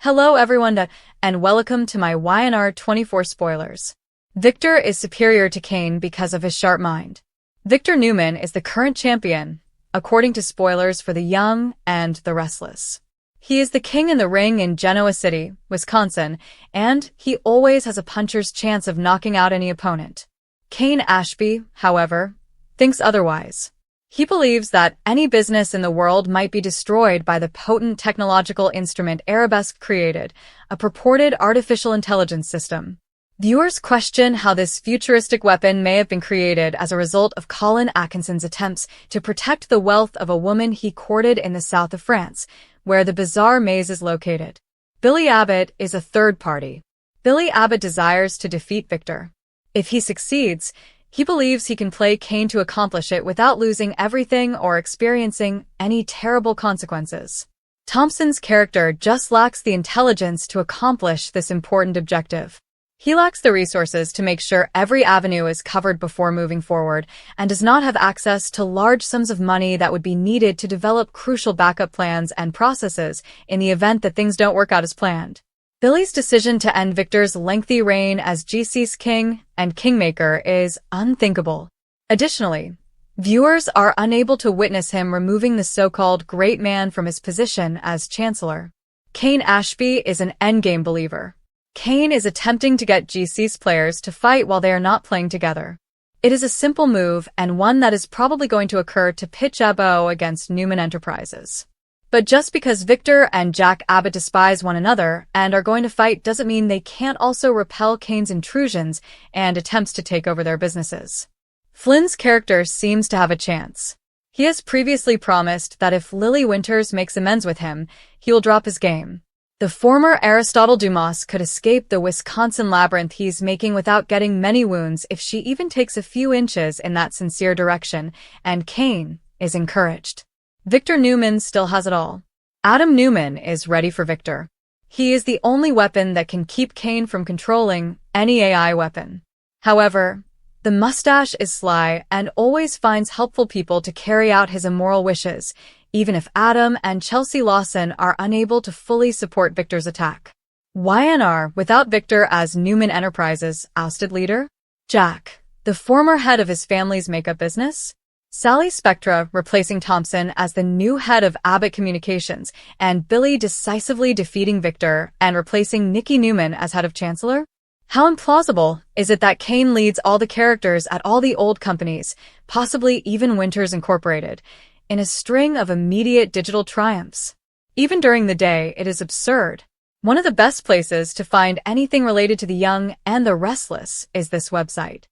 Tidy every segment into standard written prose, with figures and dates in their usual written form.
Hello everyone and welcome to my YNR 24 spoilers. Victor is superior to Kane because of his sharp mind. Victor Newman is the current champion, according to spoilers for the young and the restless. He is the king in the ring in Genoa City, Wisconsin, and he always has a puncher's chance of knocking out any opponent. Kane Ashby, however, thinks otherwise. He believes that any business in the world might be destroyed by the potent technological instrument Arabesque created, a purported artificial intelligence system. Viewers question how this futuristic weapon may have been created as a result of Colin Atkinson's attempts to protect the wealth of a woman he courted in the south of France, where the bizarre maze is located. Billy Abbott is a third party. Billy Abbott desires to defeat Victor. If he succeeds, he believes he can play Kane to accomplish it without losing everything or experiencing any terrible consequences. Thompson's character just lacks the intelligence to accomplish this important objective. He lacks the resources to make sure every avenue is covered before moving forward, and does not have access to large sums of money that would be needed to develop crucial backup plans and processes in the event that things don't work out as planned. Billy's decision to end Victor's lengthy reign as GC's king and kingmaker is unthinkable. Additionally, viewers are unable to witness him removing the so-called great man from his position as chancellor. Kane Ashby is an endgame believer. Kane is attempting to get GC's players to fight while they are not playing together. It is a simple move and one that is probably going to occur to pitch Ashby against Newman Enterprises. But just because Victor and Jack Abbott despise one another and are going to fight doesn't mean they can't also repel Kane's intrusions and attempts to take over their businesses. Flynn's character seems to have a chance. He has previously promised that if Lily Winters makes amends with him, he will drop his game. The former Aristotle Dumas could escape the Wisconsin labyrinth he's making without getting many wounds if she even takes a few inches in that sincere direction, and Kane is encouraged. Victor Newman still has it all. Adam Newman is ready for Victor. He is the only weapon that can keep Kane from controlling any AI weapon. However, the mustache is sly and always finds helpful people to carry out his immoral wishes, even if Adam and Chelsea Lawson are unable to fully support Victor's attack. YNR without Victor as Newman Enterprises' ousted leader? Jack, the former head of his family's makeup business? Sally Spectra replacing Thompson as the new head of Abbott Communications, and Billy decisively defeating Victor and replacing Nikki Newman as head of Chancellor? How implausible is it that Kane leads all the characters at all the old companies, possibly even Winters Incorporated, in a string of immediate digital triumphs? Even during the day, it is absurd. One of the best places to find anything related to the young and the restless is this website.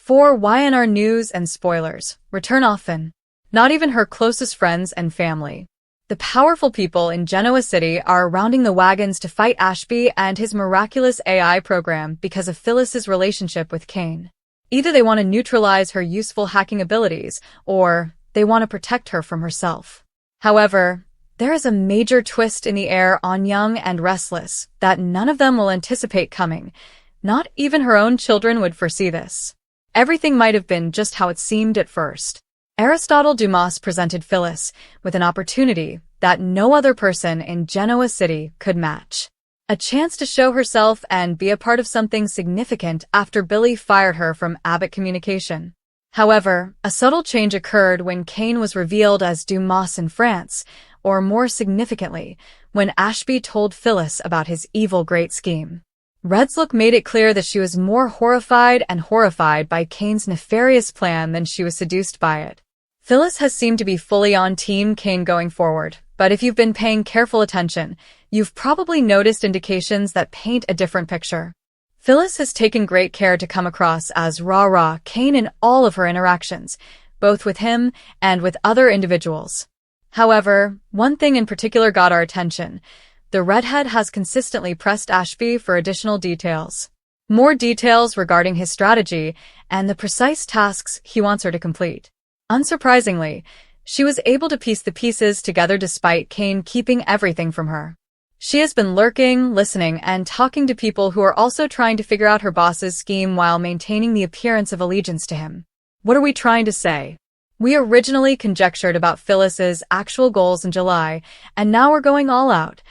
For YNR news and spoilers, return often. Not even her closest friends and family. The powerful people in Genoa City are rounding the wagons to fight Ashby and his miraculous AI program because of Phyllis's relationship with Kane. Either they want to neutralize her useful hacking abilities, or they want to protect her from herself. However, there is a major twist in the air on Young and Restless that none of them will anticipate coming. Not even her own children would foresee this. Everything might have been just how it seemed at first. Aristotle Dumas presented Phyllis with an opportunity that no other person in Genoa City could match. A chance to show herself and be a part of something significant after Billy fired her from Abbott Communication. However, a subtle change occurred when Kane was revealed as Dumas in France, or more significantly, when Ashby told Phyllis about his evil great scheme. Red's look made it clear that she was more horrified by Kane's nefarious plan than she was seduced by it. Phyllis has seemed to be fully on Team Kane going forward, but if you've been paying careful attention, you've probably noticed indications that paint a different picture. Phyllis has taken great care to come across as rah-rah Kane in all of her interactions, both with him and with other individuals. However, one thing in particular got our attention. The redhead has consistently pressed Ashby for additional details. More details regarding his strategy and the precise tasks he wants her to complete. Unsurprisingly, she was able to piece the pieces together despite Kane keeping everything from her. She has been lurking, listening, and talking to people who are also trying to figure out her boss's scheme while maintaining the appearance of allegiance to him. What are we trying to say? We originally conjectured about Phyllis's actual goals in July, and now we're going all out.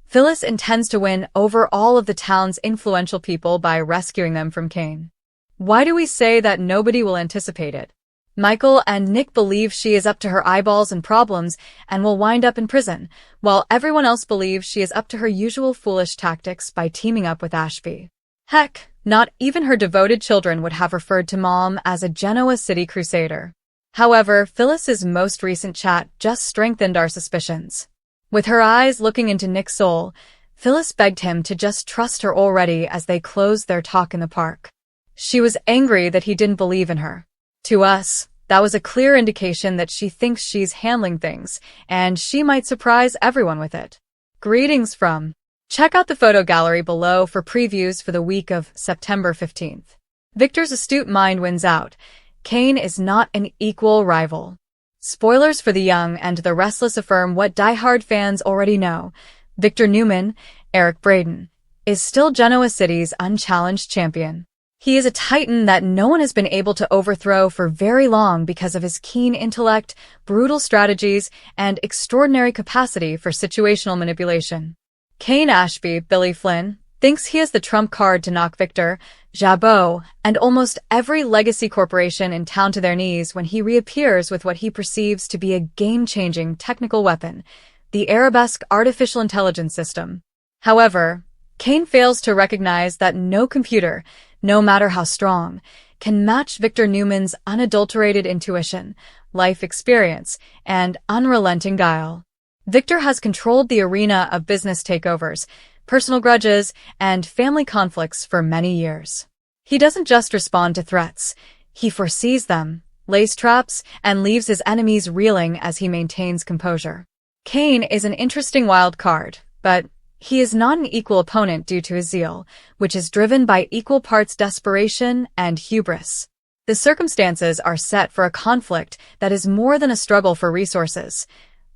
Phyllis intends to win over all of the town's influential people by rescuing them from Cain. Why do we say that nobody will anticipate it? Michael and Nick believe she is up to her eyeballs in problems and will wind up in prison, while everyone else believes she is up to her usual foolish tactics by teaming up with Ashby. Heck, not even her devoted children would have referred to Mom as a Genoa City crusader. However, Phyllis's most recent chat just strengthened our suspicions. With her eyes looking into Nick's soul, Phyllis begged him to just trust her already as they closed their talk in the park. She was angry that he didn't believe in her. To us, that was a clear indication that she thinks she's handling things, and she might surprise everyone with it. Greetings from. Check out the photo gallery below for previews for the week of September 15th. Victor's astute mind wins out. Cain is not an equal rival. Spoilers for the young and the restless affirm what die-hard fans already know. Victor Newman, Eric Braeden, is still Genoa City's unchallenged champion. He is a titan that no one has been able to overthrow for very long because of his keen intellect, brutal strategies, and extraordinary capacity for situational manipulation. Cain Ashby, Billy Flynn, thinks he has the trump card to knock Victor, Jabot, and almost every legacy corporation in town to their knees when he reappears with what he perceives to be a game-changing technical weapon, the Arabesque artificial intelligence system. However, Cain fails to recognize that no computer, no matter how strong, can match Victor Newman's unadulterated intuition, life experience, and unrelenting guile. Victor has controlled the arena of business takeovers, personal grudges, and family conflicts for many years. He doesn't just respond to threats. He foresees them, lays traps, and leaves his enemies reeling as he maintains composure. Cain is an interesting wild card, but he is not an equal opponent due to his zeal, which is driven by equal parts desperation and hubris. The circumstances are set for a conflict that is more than a struggle for resources.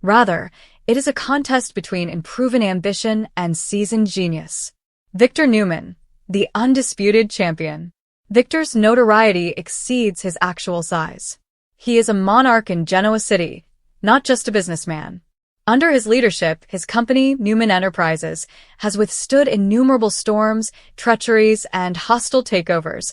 Rather, it is a contest between unproven ambition and seasoned genius. Victor Newman, the undisputed champion. Victor's notoriety exceeds his actual size. He is a monarch in Genoa City, not just a businessman. Under his leadership, his company, Newman Enterprises, has withstood innumerable storms, treacheries, and hostile takeovers,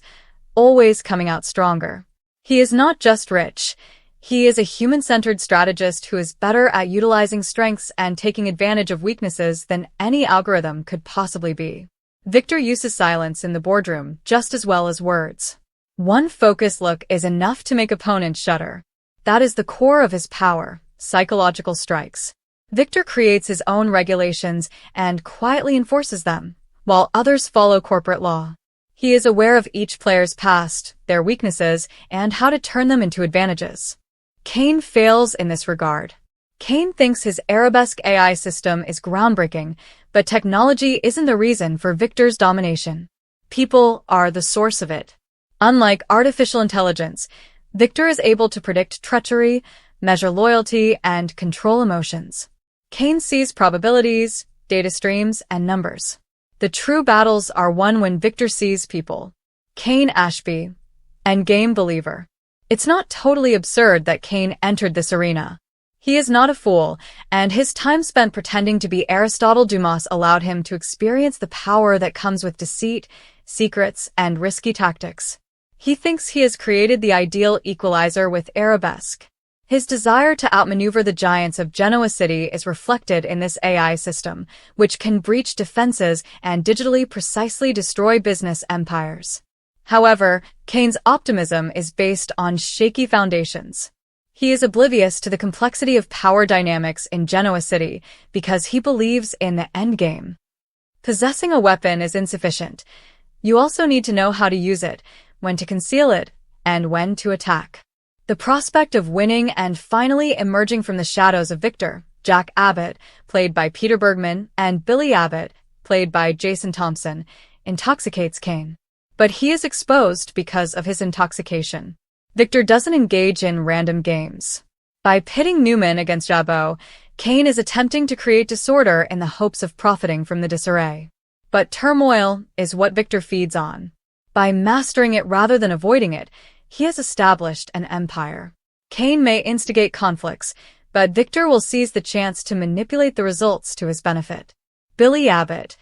always coming out stronger. He is not just rich. He is a human-centered strategist who is better at utilizing strengths and taking advantage of weaknesses than any algorithm could possibly be. Victor uses silence in the boardroom just as well as words. One focused look is enough to make opponents shudder. That is the core of his power, psychological strikes. Victor creates his own regulations and quietly enforces them, while others follow corporate law. He is aware of each player's past, their weaknesses, and how to turn them into advantages. Cain fails in this regard. Cain thinks his Arabesque AI system is groundbreaking, but technology isn't the reason for Victor's domination. People are the source of it. Unlike artificial intelligence, Victor is able to predict treachery, measure loyalty, and control emotions. Cain sees probabilities, data streams, and numbers. The true battles are won when Victor sees people. Cain Ashby, Endgame believer. It's not totally absurd that Cain entered this arena. He is not a fool, and his time spent pretending to be Aristotle Dumas allowed him to experience the power that comes with deceit, secrets, and risky tactics. He thinks he has created the ideal equalizer with Arabesque. His desire to outmaneuver the giants of Genoa City is reflected in this AI system, which can breach defenses and digitally precisely destroy business empires. However, Cain's optimism is based on shaky foundations. He is oblivious to the complexity of power dynamics in Genoa City because he believes in the endgame. Possessing a weapon is insufficient. You also need to know how to use it, when to conceal it, and when to attack. The prospect of winning and finally emerging from the shadows of Victor, Jack Abbott, played by Peter Bergman, and Billy Abbott, played by Jason Thompson, intoxicates Cain. But he is exposed because of his intoxication. Victor doesn't engage in random games. By pitting Newman against Jabot, Cain is attempting to create disorder in the hopes of profiting from the disarray. But turmoil is what Victor feeds on. By mastering it rather than avoiding it, he has established an empire. Cain may instigate conflicts, but Victor will seize the chance to manipulate the results to his benefit. Billy Abbott,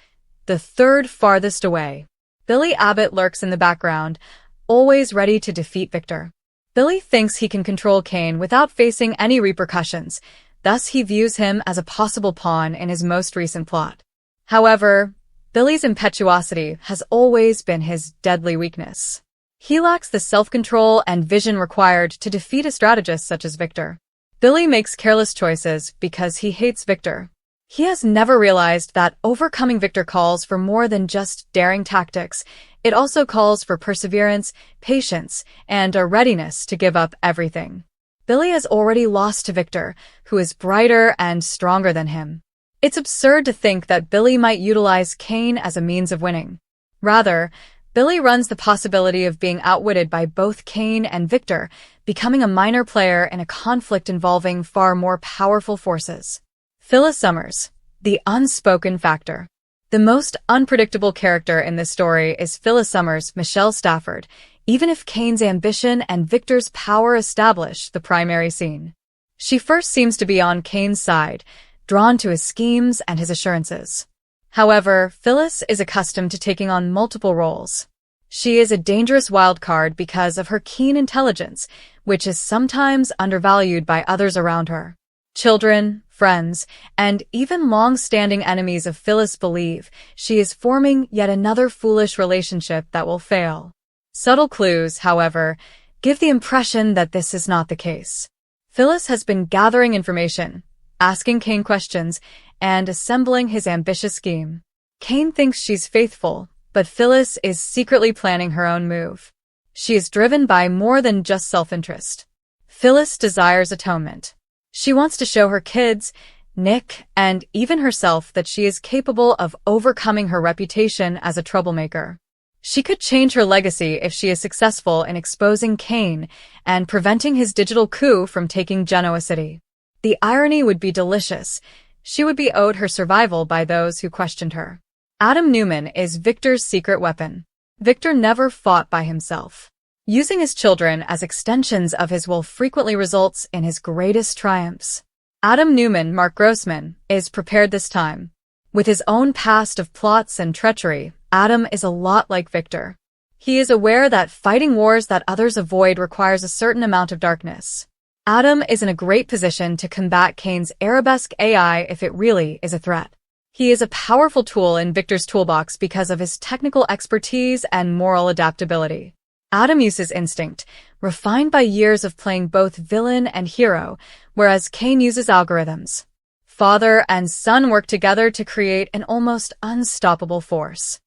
the third farthest away. Billy Abbott lurks in the background, always ready to defeat Victor. Billy thinks he can control Kane without facing any repercussions, thus he views him as a possible pawn in his most recent plot. However, Billy's impetuosity has always been his deadly weakness. He lacks the self-control and vision required to defeat a strategist such as Victor. Billy makes careless choices because he hates Victor. He has never realized that overcoming Victor calls for more than just daring tactics. It also calls for perseverance, patience, and a readiness to give up everything. Billy has already lost to Victor, who is brighter and stronger than him. It's absurd to think that Billy might utilize Kane as a means of winning. Rather, Billy runs the possibility of being outwitted by both Kane and Victor, becoming a minor player in a conflict involving far more powerful forces. Phyllis Summers, the unspoken factor. The most unpredictable character in this story is Phyllis Summers, Michelle Stafford, even if Kane's ambition and Victor's power establish the primary scene. She first seems to be on Kane's side, drawn to his schemes and his assurances. However, Phyllis is accustomed to taking on multiple roles. She is a dangerous wild card because of her keen intelligence, which is sometimes undervalued by others around her. Children, friends, and even long-standing enemies of Phyllis believe she is forming yet another foolish relationship that will fail. Subtle clues, however, give the impression that this is not the case. Phyllis has been gathering information, asking Kane questions, and assembling his ambitious scheme. Kane thinks she's faithful, but Phyllis is secretly planning her own move. She is driven by more than just self-interest. Phyllis desires atonement. She wants to show her kids, Nick, and even herself that she is capable of overcoming her reputation as a troublemaker. She could change her legacy if she is successful in exposing Kane and preventing his digital coup from taking Genoa City. The irony would be delicious. She would be owed her survival by those who questioned her. Adam Newman is Victor's secret weapon. Victor never fought by himself. Using his children as extensions of his will frequently results in his greatest triumphs. Adam Newman, Mark Grossman, is prepared this time. With his own past of plots and treachery, Adam is a lot like Victor. He is aware that fighting wars that others avoid requires a certain amount of darkness. Adam is in a great position to combat Kane's arabesque AI if it really is a threat. He is a powerful tool in Victor's toolbox because of his technical expertise and moral adaptability. Adam uses instinct, refined by years of playing both villain and hero, whereas Kane uses algorithms. Father and son work together to create an almost unstoppable force.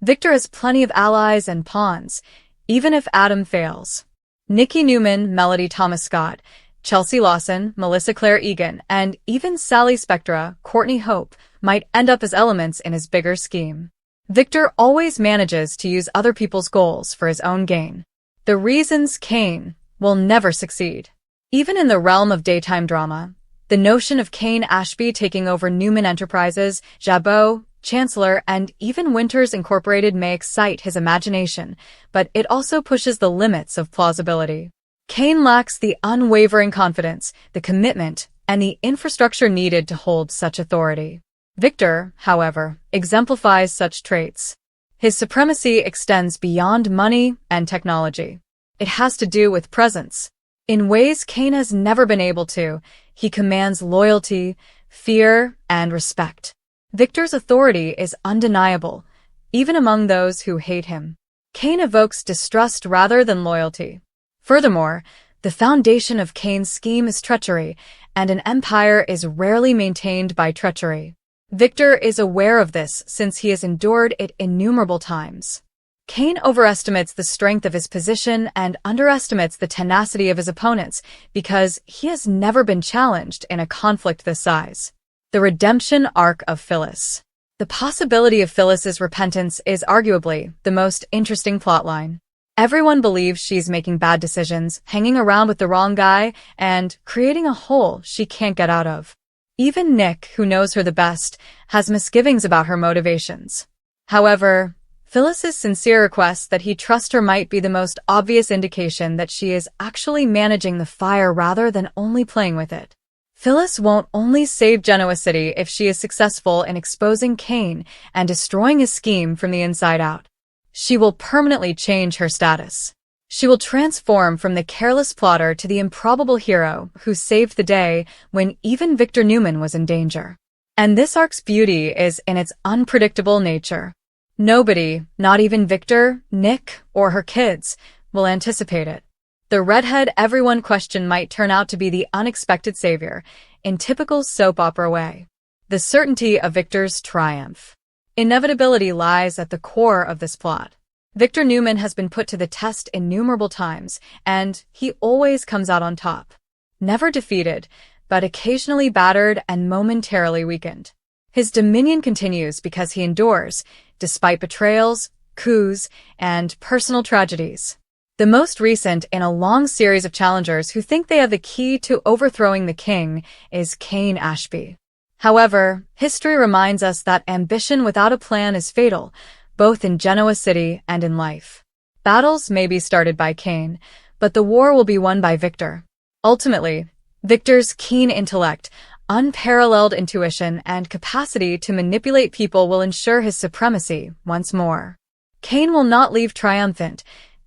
Victor has plenty of allies and pawns, even if Adam fails. Nikki Newman, Melody Thomas Scott, Chelsea Lawson, Melissa Claire Egan, and even Sally Spectra, Courtney Hope, might end up as elements in his bigger scheme. Victor always manages to use other people's goals for his own gain. The reasons Kane will never succeed. Even in the realm of daytime drama, the notion of Kane Ashby taking over Newman Enterprises, Jabot, Chancellor, and even Winters Incorporated may excite his imagination, but it also pushes the limits of plausibility. Kane lacks the unwavering confidence, the commitment, and the infrastructure needed to hold such authority. Victor, however, exemplifies such traits. His supremacy extends beyond money and technology. It has to do with presence. In ways Kane has never been able to, he commands loyalty, fear, and respect. Victor's authority is undeniable, even among those who hate him. Kane evokes distrust rather than loyalty. Furthermore, the foundation of Kane's scheme is treachery, and an empire is rarely maintained by treachery. Victor is aware of this since he has endured it innumerable times. Kane overestimates the strength of his position and underestimates the tenacity of his opponents because he has never been challenged in a conflict this size. The redemption arc of Phyllis. The possibility of Phyllis's repentance is arguably the most interesting plotline. Everyone believes she's making bad decisions, hanging around with the wrong guy, and creating a hole she can't get out of. Even Nick, who knows her the best, has misgivings about her motivations. However, Phyllis's sincere request that he trust her might be the most obvious indication that she is actually managing the fire rather than only playing with it. Phyllis won't only save Genoa City if she is successful in exposing Kane and destroying his scheme from the inside out. She will permanently change her status. She will transform from the careless plotter to the improbable hero who saved the day when even Victor Newman was in danger. And this arc's beauty is in its unpredictable nature. Nobody, not even Victor, Nick, or her kids, will anticipate it. The redhead everyone questioned might turn out to be the unexpected savior, in typical soap opera way. The certainty of Victor's triumph. Inevitability lies at the core of this plot. Victor Newman has been put to the test innumerable times, and he always comes out on top. Never defeated, but occasionally battered and momentarily weakened. His dominion continues because he endures, despite betrayals, coups, and personal tragedies. The most recent in a long series of challengers who think they have the key to overthrowing the king is Cain Ashby. However, history reminds us that ambition without a plan is fatal, both in Genoa City and in life. Battles may be started by Cain, but the war will be won by Victor. Ultimately, Victor's keen intellect, unparalleled intuition, and capacity to manipulate people will ensure his supremacy once more. Cain will not leave triumphant,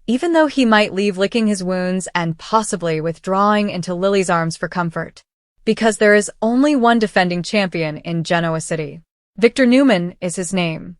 even though he might leave licking his wounds and possibly withdrawing into Lily's arms for comfort. Because there is only one defending champion in Genoa City. Victor Newman is his name.